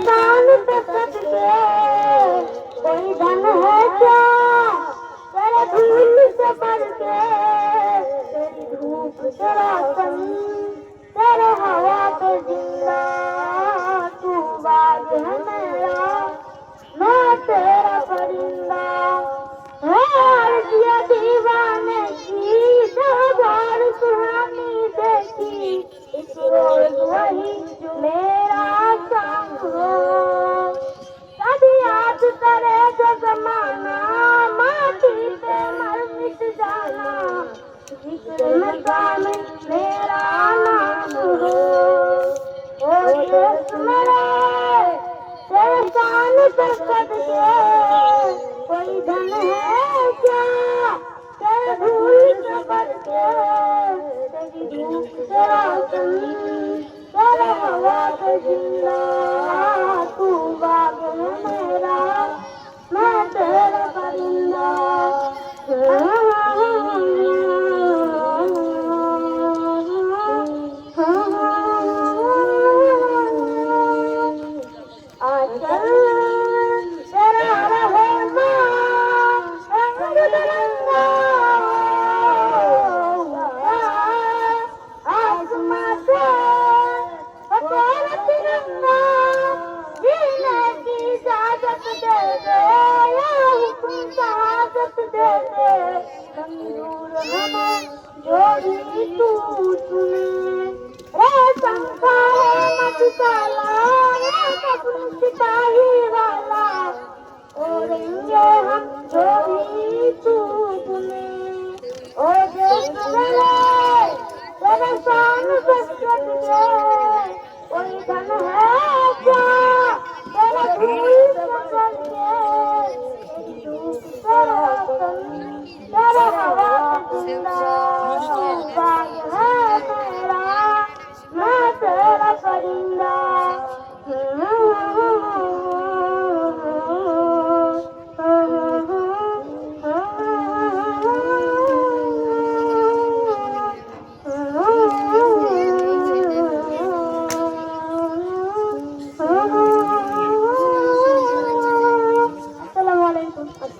शान पे सदके कोई धन है क्या तेरे धूल से बढ़ के, तेरी धूप तेरा सन तेरे हवा पे जिंदा, तू बाग है मेरा मैं तेरा परिंदा। है अर्जिया दीवाने की जब बार सुहानी देखी, इस रोज वही जो मेरा संग हो। कभी याद करे जो जमाना माटी पे मर मिट जाना, जिक्र में शामिल मेरा नाम हो। ओ देश मेरे तेरे शान पे सदके कोई धन है क्या तेरे धूल से बढ़ के, तेरी धूप तेरा सन तेरे हवा पे जिंदा, तू बाग है मेरा मैं तेरा परिंदा। आचल तेरा रहेगा रंग बिरंगा, आसमां से तेरा तिरंगा, जीने की इजाजत दे दे या हुक्म शहादत दे दे, मंजूर हमें जो भी तू चुने। रेशम का है मधुशाला या कपड़े सिपाही वाला, ओढ़ेंगे हम जो भी तू चुने। ओ देश मेरे तेरे शान पे सदके कोई धन है